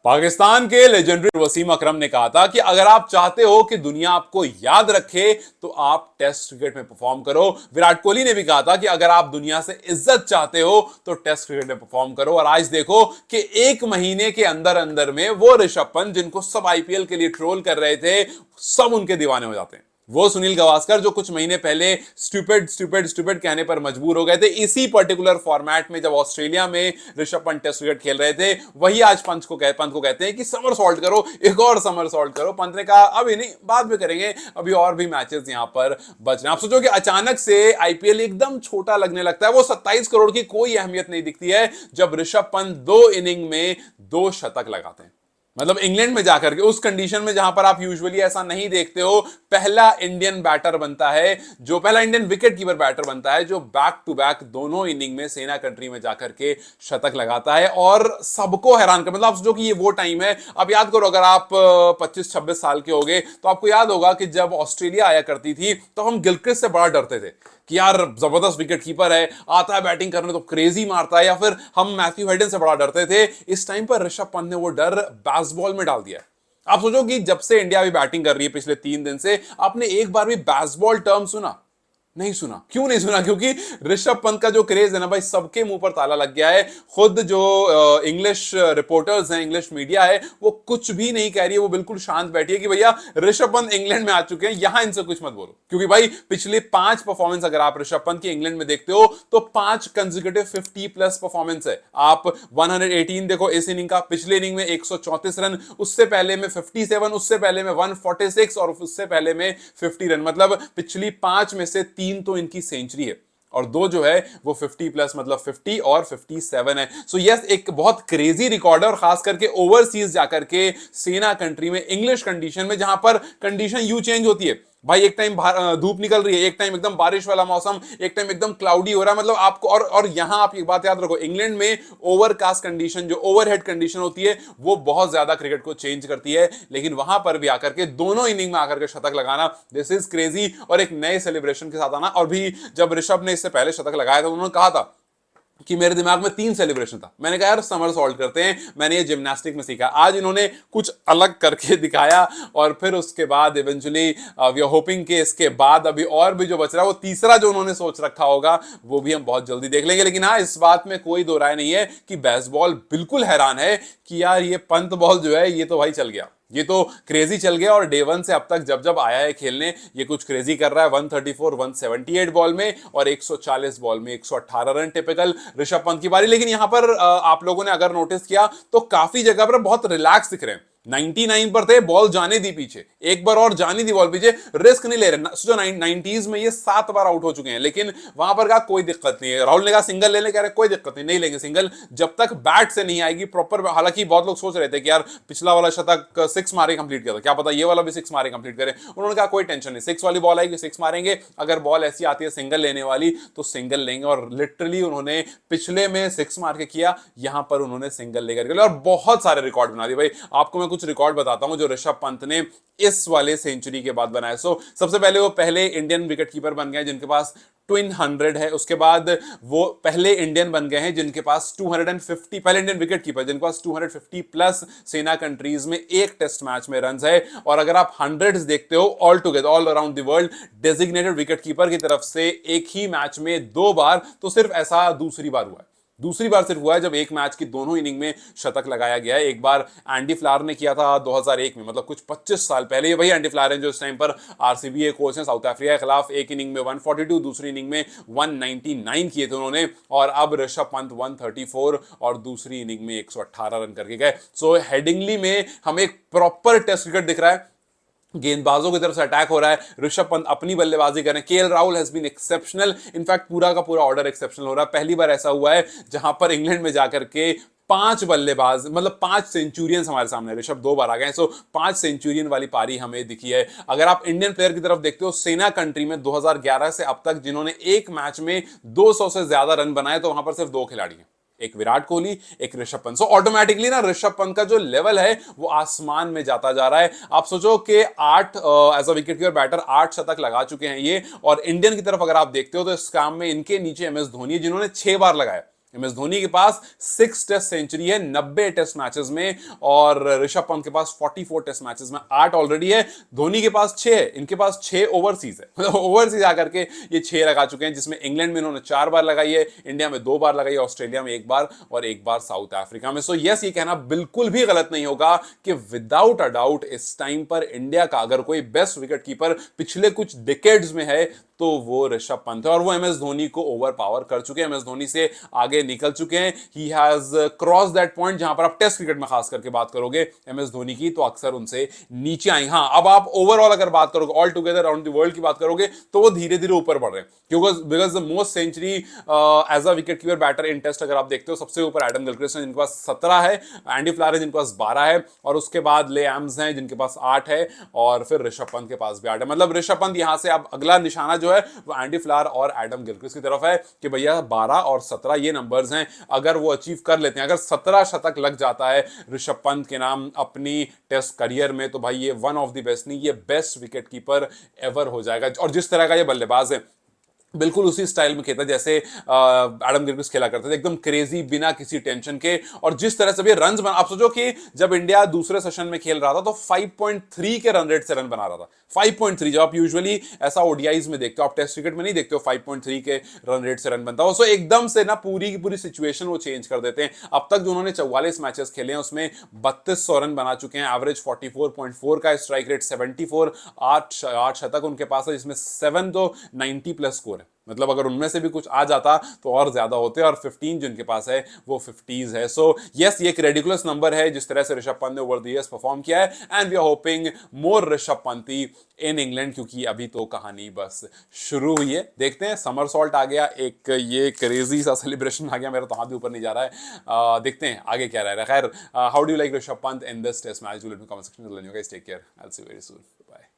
पाकिस्तान के लेजेंडरी वसीम अकरम ने कहा था कि अगर आप चाहते हो कि दुनिया आपको याद रखे तो आप टेस्ट क्रिकेट में परफॉर्म करो। विराट कोहली ने भी कहा था कि अगर आप दुनिया से इज्जत चाहते हो तो टेस्ट क्रिकेट में परफॉर्म करो। और आज देखो कि एक महीने के अंदर अंदर में वो ऋषभ पंत जिनको सब आईपीएल के लिए ट्रोल कर रहे थे, सब उनके दीवाने हो जाते हैं। वो सुनील गावस्कर जो कुछ महीने पहले स्टूपिड स्टूपिड स्टूपिड कहने पर मजबूर हो गए थे इसी पर्टिकुलर फॉर्मेट में, जब ऑस्ट्रेलिया में ऋषभ पंत टेस्ट क्रिकेट खेल रहे थे, वही आज पंत को कहते हैं कि समर सॉल्ट करो, एक और समर सॉल्ट करो। पंत ने कहा अभी नहीं, बाद में करेंगे, अभी और भी मैचेस यहां पर बच रहे हैं। आप सोचो कि अचानक से आईपीएल एकदम छोटा लगने लगता है, वो 27 करोड़ की कोई अहमियत नहीं दिखती है जब ऋषभ पंत 2 इनिंग में 2 शतक लगाते हैं। मतलब इंग्लैंड में जाकर के उस कंडीशन में जहां पर आप यूजुअली ऐसा नहीं देखते हो, पहला इंडियन बैटर बनता है, जो पहला इंडियन विकेट कीपर बैटर बनता है जो बैक टू बैक दोनों इनिंग में सेना कंट्री में जाकर के शतक लगाता है और सबको हैरान कर। मतलब आप सोचो कि ये वो टाइम है, आप याद करो अगर आप 25-26 साल के होगे तो आपको याद होगा कि जब ऑस्ट्रेलिया आया करती थी तो हम गिलक्रिस्ट से बड़ा डरते थे कि यार जबरदस्त विकेट कीपर है, आता है बैटिंग करने तो क्रेजी मारता है, या फिर हम मैथ्यू हेडन से बड़ा डरते थे। इस टाइम पर ऋषभ पंत ने वो डर बेसबॉल में डाल दिया है। आप सोचो कि जब से इंडिया भी बैटिंग कर रही है पिछले 3 दिन से, आपने एक बार भी बेसबॉल टर्म सुना? नहीं सुना। क्यों नहीं सुना? क्योंकि ऋषभ पंत का जो क्रेज है ना भाई, सबके मुंह पर ताला लग गया है। खुद जो इंग्लिश रिपोर्टर्स हैं, इंग्लिश मीडिया है, वो कुछ भी नहीं कह रही है, वो बिल्कुल शांत बैठी है कि भैया ऋषभ पंत इंग्लैंड में आ चुके हैं, यहां इनसे कुछ मत बोलो। क्योंकि भाई पिछले 5 परफॉर्मेंस अगर आप ऋषभ पंत की इंग्लैंड में देखते हो तो 5 कंसेक्यूटिव 50 प्लस परफॉर्मेंस है। आप 118 देखो इस इनिंग का, पिछले इनिंग में 134 रन, उससे पहले में 57, उससे पहले में 146 और उससे पहले में 50 रन। मतलब पिछली 5 में से 3 तो इनकी सेंचुरी है और 2 जो है वो 50 प्लस, मतलब 50 और 57 है। सो यस, एक बहुत क्रेजी रिकॉर्ड है। और खास करके ओवरसीज जाकर के सेना कंट्री में, इंग्लिश कंडीशन में, जहां पर कंडीशन यू चेंज होती है भाई, एक टाइम धूप निकल रही है, एक टाइम एकदम बारिश वाला मौसम, एक टाइम एकदम क्लाउडी हो रहा है। मतलब आपको और यहां आप एक बात याद रखो, इंग्लैंड में ओवरकास्ट कंडीशन, जो ओवरहेड कंडीशन होती है, वो बहुत ज्यादा क्रिकेट को चेंज करती है। लेकिन वहां पर भी आकर के दोनों इनिंग में आकर के शतक लगाना, दिस इज क्रेजी। और एक नए सेलिब्रेशन के साथ आना। और भी जब ऋषभ ने इससे पहले शतक लगाया था, उन्होंने कहा था कि मेरे दिमाग में 3 सेलिब्रेशन था। मैंने कहा यार समर सॉल्ट करते हैं, मैंने ये जिम्नास्टिक में सीखा। आज इन्होंने कुछ अलग करके दिखाया और फिर उसके बाद इवेंचुअली वी आर होपिंग कि इसके बाद अभी और भी जो बच रहा है, वो तीसरा जो उन्होंने सोच रखा होगा, वो भी हम बहुत जल्दी देख लेंगे। लेकिन हाँ, इस बात में कोई दो राय नहीं है कि बेसबॉल बिल्कुल हैरान है कि यार ये पंत बॉल जो है ये तो भाई चल गया, ये तो क्रेजी चल गया। और डे 1 से अब तक जब जब आया है खेलने, ये कुछ क्रेजी कर रहा है। 134 178 बॉल में और 140 बॉल में 118 रन, टिपिकल ऋषभ पंत की बारी। लेकिन यहां पर आप लोगों ने अगर नोटिस किया तो काफी जगह पर बहुत रिलैक्स दिख रहे हैं। 99 पर थे, बॉल जाने दी पीछे, एक बार और जाने दी बॉल पीछे, रिस्क नहीं ले रहे। सोचो 90s में ये 7 बार आउट हो चुके हैं, लेकिन वहां पर कहा कोई दिक्कत नहीं है। राहुल ने कहा सिंगल लेने, कह रहे कोई दिक्कत नहीं, नहीं लेंगे सिंगल जब तक बैट से नहीं आएगी प्रॉपर। हालांकि बहुत लोग सोच रहे थे कि यार पिछला वाला शतक 6 मारे कंप्लीट किया था, क्या पता ये वाला भी 6 मारे कंप्लीट करे। उन्होंने कहा कोई टेंशन नहीं, 6 वाली बॉल आएगी 6 मारेंगे, अगर बॉल ऐसी आती है सिंगल लेने वाली तो सिंगल लेंगे। और लिटरली उन्होंने पिछले में 6 मार के किया, यहां पर उन्होंने सिंगल लेकर के, और बहुत सारे रिकॉर्ड बना दिए। भाई आपको मैं कुछ रिकॉर्ड बताता हूं जो ऋषभ पंत ने इस वाले सेंचुरी के बाद बनाया। सबसे पहले वो पहले इंडियन विकेट कीपर बन गए जिनके पास ट्विन 100 है। उसके बाद वो पहले इंडियन बन गए हैं जिनके पास 250, पहले इंडियन विकेट कीपर जिनके पास 250 प्लस सेना कंट्रीज में एक टेस्ट मैच में रन है। और अगर आप 100 देखते हो all together, all around the world, designated wicket keeper की तरफ से एक ही मैच में 2 बार, तो सिर्फ ऐसा दूसरी बार हुआ है। दूसरी बार सिर्फ हुआ है जब एक मैच की दोनों इनिंग में शतक लगाया गया है। एक बार एंडी फ्लावर ने किया था 2001 में, मतलब कुछ 25 साल पहले। ये वही एंडी फ्लावर हैं जो इस टाइम पर आरसीबी कोच हैं, साउथ अफ्रीका के खिलाफ एक इनिंग में 142, दूसरी इनिंग में 199 किए थे उन्होंने। और अब ऋषभ पंत 134 और दूसरी इनिंग में 118 रन करके गए। सो हेडिंगली में हमें एक प्रॉपर टेस्ट क्रिकेट दिख रहा है, गेंदबाजों की तरफ से अटैक हो रहा है, ऋषभ पंत अपनी बल्लेबाजी कर रहे हैं, KL Rahul has been exceptional. In fact पूरा का पूरा ऑर्डर एक्सेप्शनल हो रहा है। पहली बार ऐसा हुआ है जहां पर इंग्लैंड में जाकर के 5 बल्लेबाज, मतलब 5 सेंचुरियंस हमारे सामने, ऋषभ 2 बार आ गए। सो 5 सेंचुरियन वाली पारी हमें दिखी है। अगर आप इंडियन प्लेयर की तरफ देखते हो, सेना कंट्री में 2011 से अब तक जिन्होंने एक मैच में 200 से ज्यादा रन बनाए, तो वहां पर सिर्फ 2 खिलाड़ी हैं, एक विराट कोहली, एक ऋषभ पंत। सो ऑटोमेटिकली ना ऋषभ पंत का जो लेवल है वो आसमान में जाता जा रहा है। आप सोचो कि 8 as a wicket keeper batter 8 शतक लगा चुके हैं ये। और इंडियन की तरफ अगर आप देखते हो तो इस काम में इनके नीचे एमएस धोनी जिन्होंने 6 बार लगाया। एम एस धोनी के पास 6 टेस्ट सेंचुरी है 90 टेस्ट मैचेस में, और ऋषभ पंत के पास 44 टेस्ट मैचेस में 8 ऑलरेडी है। धोनी के पास 6 है, इनके पास 6 ओवरसीज है, मतलब ओवरसीज आकर के ये 6 लगा चुके हैं, जिसमें इंग्लैंड में इन्होंने 4 बार लगाई है, इंडिया में 2 बार लगाई है, ऑस्ट्रेलिया में 1 बार और 1 बार साउथ अफ्रीका में। सो यस, ये कहना बिल्कुल भी गलत नहीं होगा कि विदाउट अ डाउट इस टाइम पर इंडिया का अगर कोई बेस्ट विकेट कीपर पिछले कुछ डिकेड्स में है तो वो ऋषभ पंत है, और वो एम एस धोनी को ओवर पावर कर चुके हैं, एम एस धोनी से आगे निकल चुके हैं। He has cross that point जहां पर आप टेस्ट क्रिकेट में खास करके बात करोगे एम एस धोनी की, तो अक्सर उनसे नीचे आएंगे। हाँ, अब आप ओवरऑल अगर बात करोगे, all together around the world की बात करोगे, तो वो धीरे धीरे ऊपर बढ़ रहे हैं, क्योंकि because the most century as a wicket keeper batter in test अगर आप देखते हो, सबसे ऊपर एडम गिलक्रिस्ट है जिनके पास 17 है, एंडी फ्लावर है जिनके पास 12 है, और उसके बाद ले एम्स हैं जिनके पास 8 है, और फिर ऋषभ पंत के पास भी 8 है। मतलब ऋषभ पंत यहां से अब अगला निशाना जो है वो एंडी फ्लावर और एडम गिलक्रिस्ट की तरफ है कि भैया 12 और 17 ये नंबर्स हैं, अगर वो अचीव कर लेते हैं, अगर 17 शतक लग जाता है ऋषभ पंत के नाम अपनी टेस्ट करियर में, तो भाई ये वन ऑफ द बेस्ट नहीं, ये बेस्ट विकेट कीपर एवर हो जाएगा। और जिस तरह का ये बल्लेबाज है, बिल्कुल उसी स्टाइल में खेलता है जैसे एडम गिलक्रिस्ट खेला करते थे, एकदम क्रेजी, बिना किसी टेंशन के। और जिस तरह से भी रन बना, आप सोचो कि जब इंडिया दूसरे सेशन में खेल रहा था तो 5.3 के रन रेट से रन बना रहा था, 5.3। जब आप यूजुअली ऐसा ओडीआईज में देखते हो, आप टेस्ट क्रिकेट में नहीं देखते हो 5.3 के रन रेट से रन बनता हो। सो एकदम से ना पूरी की पूरी सिचुएशन वो चेंज कर देते हैं। अब तक जो उन्होंने 44 मैचेस खेले हैं उसमें 3200 रन बना चुके हैं, एवरेज 44.4 का, स्ट्राइक रेट 74, 8 शतक उनके पास है, जिसमें 7 तो 90 प्लस स्कोर है। मतलब अगर उनमें से भी कुछ आ जाता तो और ज्यादा होते, और 15 जिनके पास है वो 50s है। सो यस, ये एक रेडिकुलस नंबर है जिस तरह से ऋषभ पंत ने ओवर द इयर्स परफॉर्म किया है, and we are hoping more Rishabh पंती इन इंग्लैंड, क्योंकि अभी तो कहानी बस शुरू हुई है। देखते हैं, समर सॉल्ट आ गया, एक ये क्रेजी सा सेलिब्रेशन आ गया, मेरा तो हाथ भी ऊपर नहीं जा रहा है। देखते हैं आगे क्या रह रहा है। खैर, how do you like Rishabh Pant in this test match? Do let me comment section. Take care, I will see you very soon, bye.